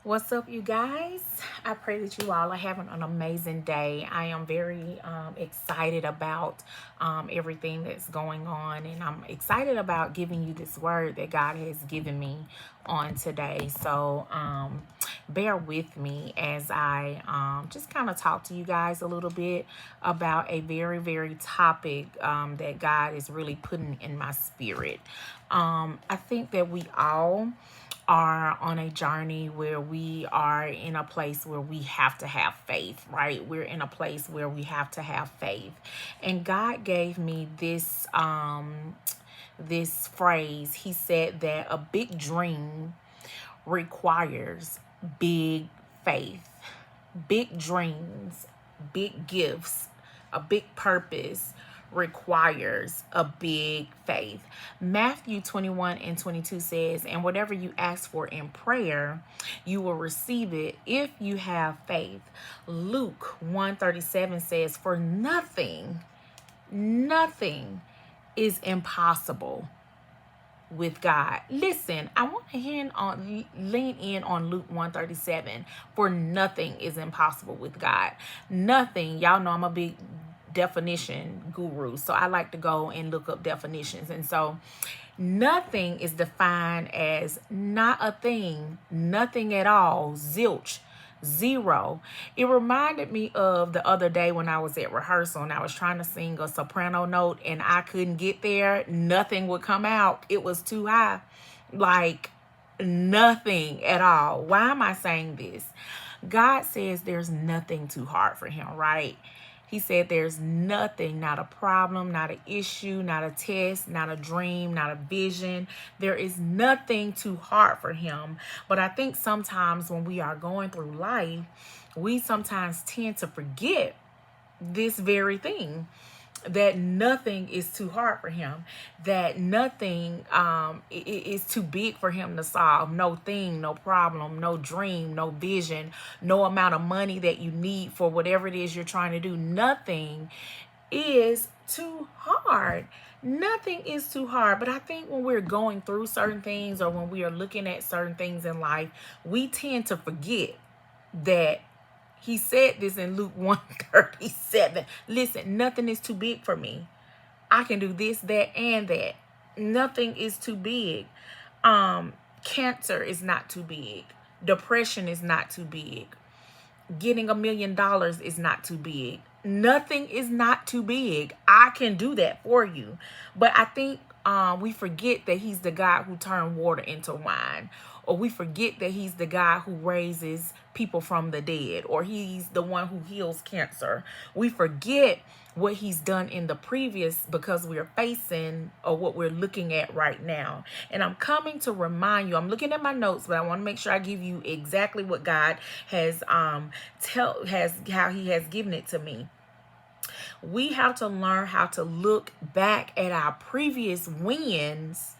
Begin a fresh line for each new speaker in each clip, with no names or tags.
What's up, you guys? I pray that you all are having an amazing day. I am very excited about everything that's going on, and I'm excited about giving you this word that God has given me on today. So bear with me as I just kind of talk to you guys a little bit about a very, very topic that God is really putting in my spirit. I think that we all are on a journey where we are in a place where we have to have faith, right? We're in a place where we have to have faith. And God gave me this phrase. He said that a big dream requires big faith. Big dreams, big gifts, a big purpose requires a big faith. Matthew 21:22 says, and whatever you ask for in prayer, you will receive it if you have faith. Luke 1:37 says, for nothing is impossible with God. Listen, I want to lean in on Luke 1:37. For nothing is impossible with God. Nothing. Y'all know I'm a big definition guru, so I like to go and look up definitions. And so nothing is defined as not a thing, nothing at all, zilch, zero. It reminded me of the other day when I was at rehearsal and I was trying to sing a soprano note and I couldn't get there. Nothing would come out. It was too high. Like nothing at all. Why am I saying this? God says there's nothing too hard for him, right? He said there's nothing, not a problem, not an issue, not a test, not a dream, not a vision. There is nothing too hard for him. But I think sometimes when we are going through life, we sometimes tend to forget this very thing, that nothing is too hard for him, that nothing is too big for him to solve. No thing, no problem, no dream, no vision, no amount of money that you need for whatever it is you're trying to do. Nothing is too hard. Nothing is too hard. But I think when we're going through certain things or when we are looking at certain things in life, we tend to forget that he said this in Luke 1:37. Listen, nothing is too big for me. I can do this, that, and that. Nothing is too big. Cancer is not too big. Depression is not too big. Getting $1 million is not too big. Nothing is not too big. I can do that for you. But I think we forget that he's the God who turned water into wine. Or we forget that he's the God who raises people from the dead. Or he's the one who heals cancer. We forget what he's done in the previous because we're facing or what we're looking at right now. And I'm coming to remind you, I'm looking at my notes, but I want to make sure I give you exactly what God has how he has given it to me. We have to learn how to look back at our previous wins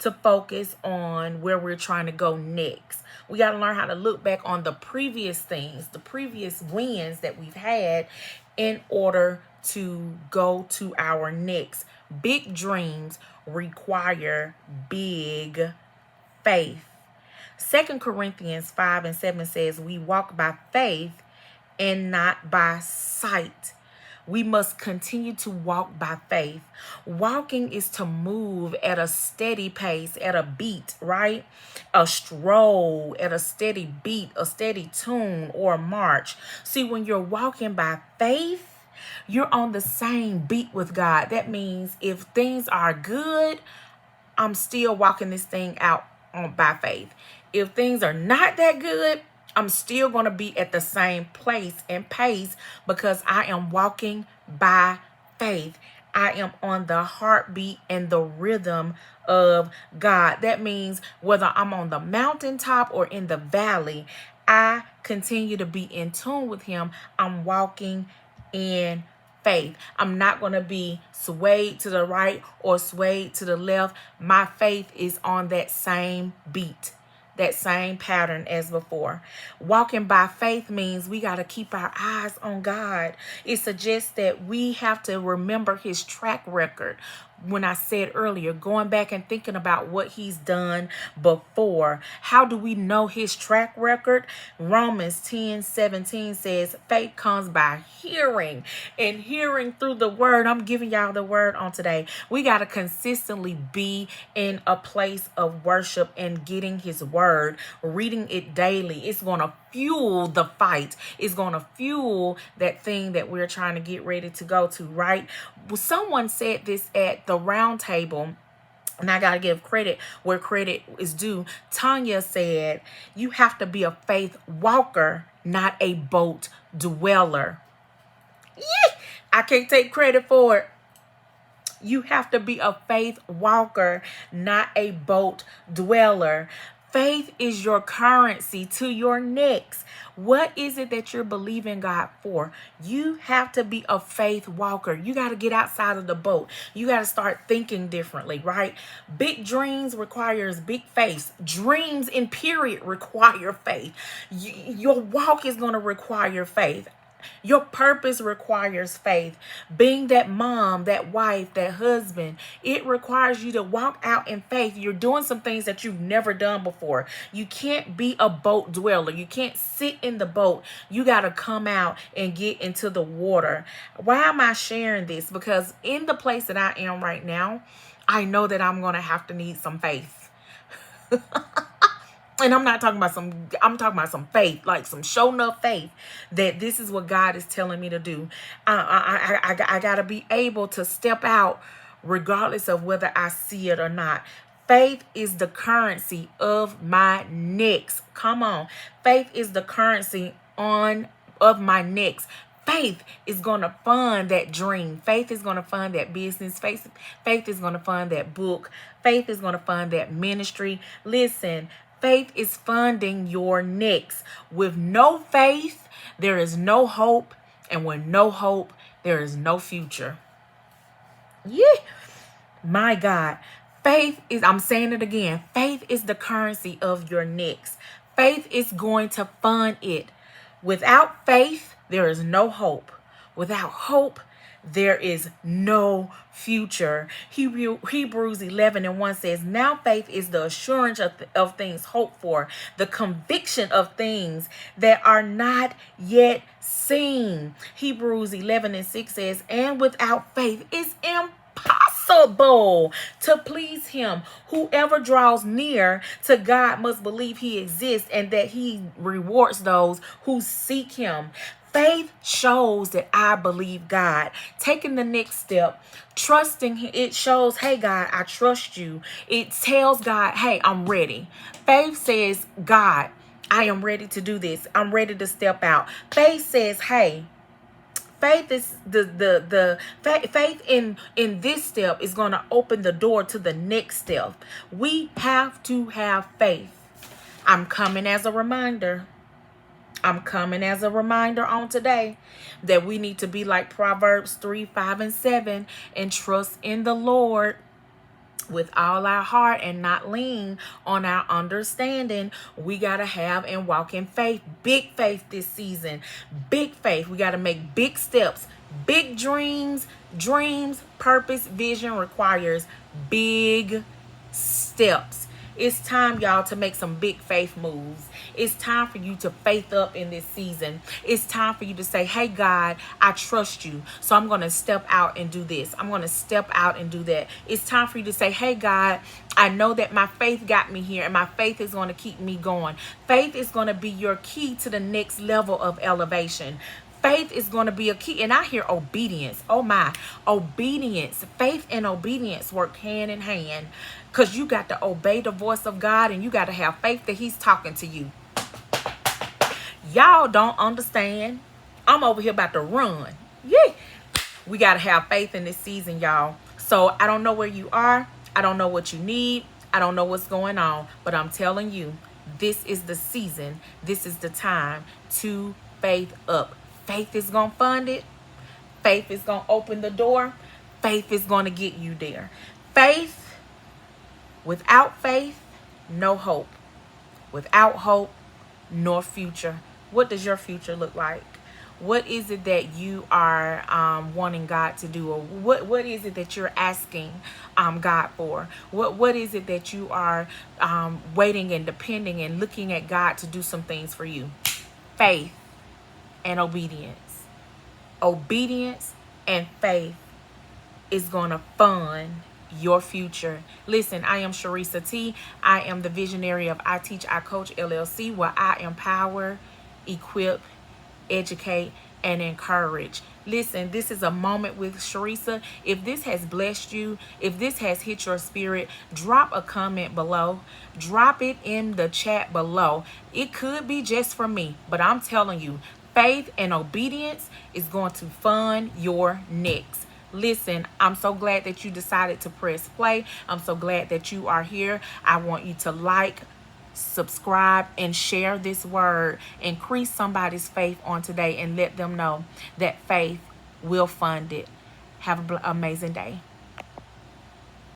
to focus on where we're trying to go next. We got to learn how to look back on the previous things, the previous wins that we've had in order to go to our next. Big dreams require big faith. 2 Corinthians 5:7 says, we walk by faith and not by sight. We must continue to walk by faith. Walking is to move at a steady pace, at a beat, right? A stroll at a steady beat, a steady tune, or a march. See, when you're walking by faith, you're on the same beat with God. That means if things are good, I'm still walking this thing out by faith. If things are not that good, I'm still going to be at the same place and pace because I am walking by faith. I am on the heartbeat and the rhythm of God. That means whether I'm on the mountaintop or in the valley, I continue to be in tune with him. I'm walking in faith. I'm not going to be swayed to the right or swayed to the left. My faith is on that same beat, that same pattern as before. Walking by faith means we got to keep our eyes on God. It suggests that we have to remember his track record. when I said earlier, going back and thinking about what he's done before. How do we know his track record? Romans 10:17 says, faith comes by hearing, and hearing through the word. I'm giving y'all the word on today. We got to consistently be in a place of worship and getting his word, reading it daily. It's going to fuel the fight. It's going to fuel that thing that we're trying to get ready to go to, right? Well, someone said this at the round table, and I got to give credit where credit is due. Tanya said, you have to be a faith walker, not a boat dweller. Yeah, I can't take credit for it. You have to be a faith walker, not a boat dweller. Faith is your currency to your next. What is it that you're believing God for? You have to be a faith walker. You got to get outside of the boat. You got to start thinking differently, right? Big dreams requires big faith. Dreams in period require faith. Your walk is going to require faith. Your purpose requires faith. Being that mom, that wife, that husband, it requires you to walk out in faith. You're doing some things that you've never done before. You can't be a boat dweller. You can't sit in the boat. You got to come out and get into the water. Why am I sharing this? Because in the place that I am right now, I know that I'm going to have to need some faith. And I'm talking about some faith, like some show enough faith that this is what God is telling me to do. I got to be able to step out regardless of whether I see it or not. Faith is the currency of my next. Come on. Faith is the currency of my next. Faith is going to fund that dream. Faith is going to fund that business. Faith is going to fund that book. Faith is going to fund that ministry. Listen, faith is funding your next. With no faith, there is no hope. And with no hope, there is no future. Yeah. My God. Faith is, I'm saying it again, faith is the currency of your next. Faith is going to fund it. Without faith, there is no hope. Without hope, there is no future. Hebrews 11:1 says, now faith is the assurance of things hoped for, the conviction of things that are not yet seen. Hebrews 11:6 says, and without faith it's impossible to please him. Whoever draws near to God must believe he exists and that he rewards those who seek him. Faith shows that I believe God. Taking the next step, trusting him, it shows, hey, God, I trust you. It tells God, hey, I'm ready. Faith says, God, I am ready to do this. I'm ready to step out. Faith says, hey, faith is the faith in this step is going to open the door to the next step. We have to have faith. I'm coming as a reminder on today that we need to be like Proverbs 3:5-7 and trust in the Lord with all our heart and not lean on our understanding. We got to have and walk in faith. Big faith this season. Big faith. We got to make big steps. Big dreams. Purpose, vision requires big steps. It's time, y'all, to make some big faith moves. It's time for you to faith up in this season. It's time for you to say, hey, God, I trust you. So I'm going to step out and do this. I'm going to step out and do that. It's time for you to say, hey, God, I know that my faith got me here and my faith is going to keep me going. Faith is going to be your key to the next level of elevation. Faith is going to be a key. And I hear obedience. Oh, my. Obedience. Faith and obedience work hand in hand. Because you got to obey the voice of God and you got to have faith that he's talking to you. Y'all don't understand. I'm over here about to run. Yeah. We got to have faith in this season, y'all. So I don't know where you are. I don't know what you need. I don't know what's going on. But I'm telling you, this is the season. This is the time to faith up. Faith is going to fund it. Faith is going to open the door. Faith is going to get you there. Faith. Without faith, no hope. Without hope, no future. What does your future look like? What is it that you are wanting God to do? Or what is it that you're asking God for? What is it that you are waiting and depending and looking at God to do some things for you? Faith and obedience. Obedience and faith is going to fund your future. Listen, I am Charrisa T. I am the visionary of I Teach, I Coach LLC, where I empower, equip, educate, and encourage. Listen, this is a moment with Charrisa. If this has blessed you, if this has hit your spirit, drop a comment below. Drop it in the chat below. It could be just for me, but I'm telling you, faith and obedience is going to fund your next. Listen, I'm so glad that you decided to press play. I'm so glad that you are here. I want you to like, subscribe, and share this word. Increase somebody's faith on today and let them know that faith will fund it. Have an amazing day.